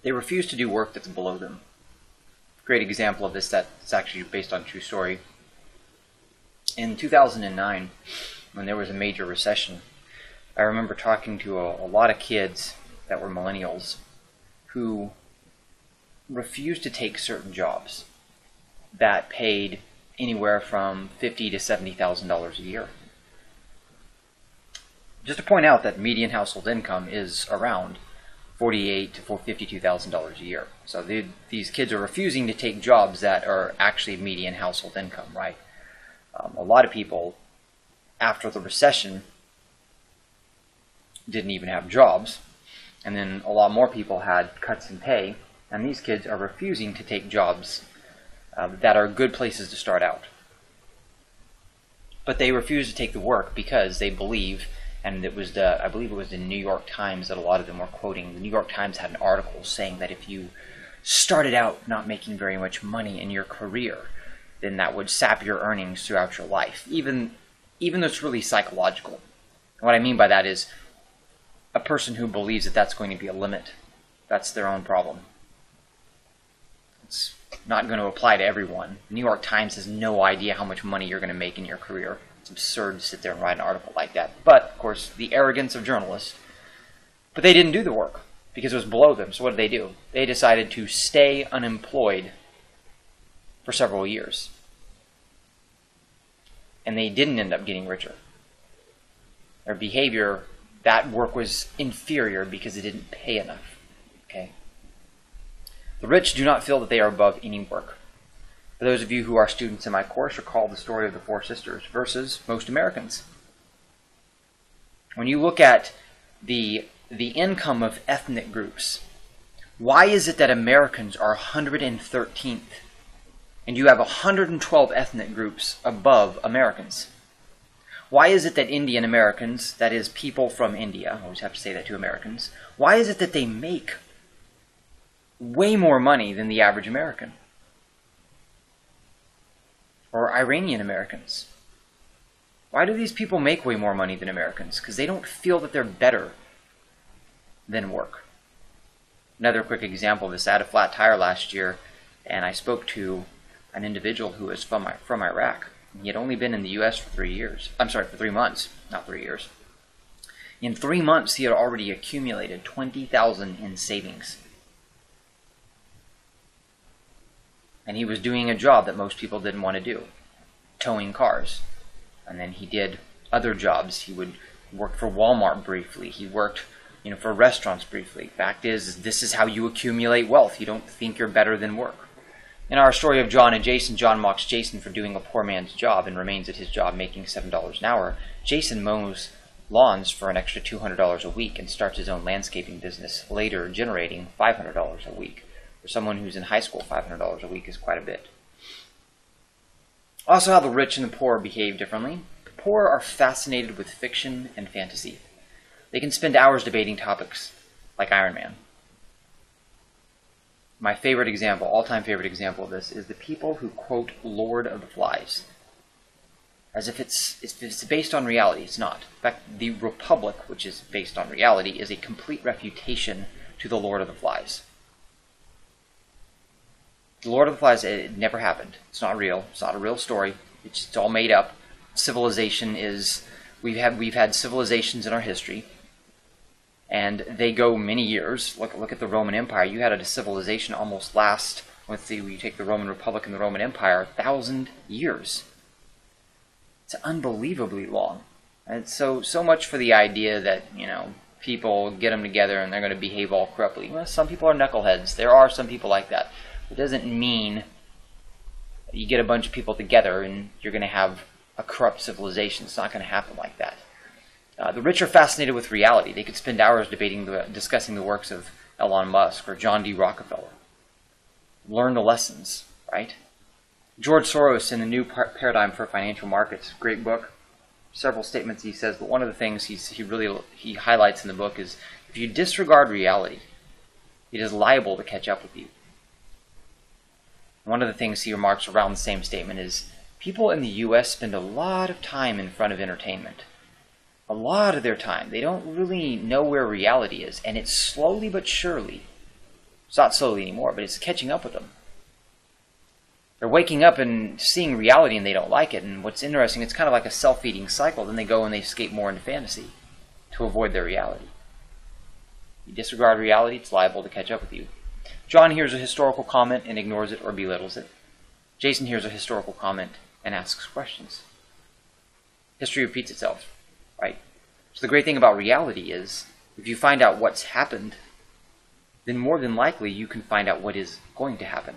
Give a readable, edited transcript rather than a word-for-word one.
They refuse to do work that's below them. Great example of this that's actually based on a true story. In 2009, when there was a major recession, I remember talking to a lot of kids that were millennials who refused to take certain jobs that paid anywhere from $50,000 to $70,000 a year. Just to point out that median household income is around $48,000 to $52,000 a year. So these kids are refusing to take jobs that are actually median household income, right? A lot of people, after the recession, didn't even have jobs, and then a lot more people had cuts in pay, and these kids are refusing to take jobs that are good places to start out. But they refuse to take the work because they believe, and it was I believe it was the New York Times that a lot of them were quoting. The New York Times had an article saying that if you started out not making very much money in your career, then that would sap your earnings throughout your life, even though it's really psychological. And what I mean by that is a person who believes that that's going to be a limit, that's their own problem. It's not going to apply to everyone. The New York Times has no idea how much money you're going to make in your career. It's absurd to sit there and write an article like that. But, of course, the arrogance of journalists. But they didn't do the work because it was below them. So what did they do? They decided to stay unemployed for several years. And they didn't end up getting richer. Their behavior, that work was inferior because it didn't pay enough. Okay? The rich do not feel that they are above any work. For those of you who are students in my course, recall the story of the Four Sisters versus most Americans. When you look at the income of ethnic groups, why is it that Americans are 113th and you have 112 ethnic groups above Americans? Why is it that Indian Americans, that is people from India, I always have to say that to Americans, why is it that they make way more money than the average American? Or Iranian Americans. Why do these people make way more money than Americans? Because they don't feel that they're better than work. Another quick example of this, I had a flat tire last year, and I spoke to an individual who was from Iraq. He had only been in the U.S. for 3 years. I'm sorry, for 3 months, not 3 years. In 3 months, he had already accumulated $20,000 in savings. And he was doing a job that most people didn't want to do, towing cars. And then he did other jobs. He would work for Walmart briefly. He worked, for restaurants briefly. Fact is, this is how you accumulate wealth. You don't think you're better than work. In our story of John and Jason, John mocks Jason for doing a poor man's job and remains at his job making $7 an hour. Jason mows lawns for an extra $200 a week and starts his own landscaping business, later generating $500 a week. For someone who's in high school, $500 a week is quite a bit. Also, how the rich and the poor behave differently. The poor are fascinated with fiction and fantasy. They can spend hours debating topics like Iron Man. My favorite example, all-time favorite example of this, is the people who quote Lord of the Flies. As if it's based on reality. It's not. In fact, the Republic, which is based on reality, is a complete refutation to the Lord of the Flies. The Lord of the Flies, it never happened. It's not real. It's not a real story. It's all made up. Civilization is... We've had civilizations in our history, and they go many years. Look at the Roman Empire. You had a civilization almost last, let's see, you take the Roman Republic and the Roman Empire, 1,000 years. It's unbelievably long. And so much for the idea that, people get them together and they're going to behave all corruptly. Well, some people are knuckleheads. There are some people like that. It doesn't mean that you get a bunch of people together and you're going to have a corrupt civilization. It's not going to happen like that. The rich are fascinated with reality. They could spend hours discussing the works of Elon Musk or John D. Rockefeller. Learn the lessons, right? George Soros in The New Paradigm for Financial Markets, great book. Several statements he says, but one of the things he highlights in the book is if you disregard reality, it is liable to catch up with you. One of the things he remarks around the same statement is people in the U.S. spend a lot of time in front of entertainment. A lot of their time. They don't really know where reality is, and it's slowly but surely It's not slowly anymore, but it's catching up with them. They're waking up and seeing reality and they don't like it. And what's interesting, it's kind of like a self-feeding cycle. Then they go and they escape more into fantasy to avoid their reality. You disregard reality, it's liable to catch up with you. John hears a historical comment and ignores it or belittles it. Jason hears a historical comment and asks questions. History repeats itself, right? So the great thing about reality is, if you find out what's happened, then more than likely you can find out what is going to happen.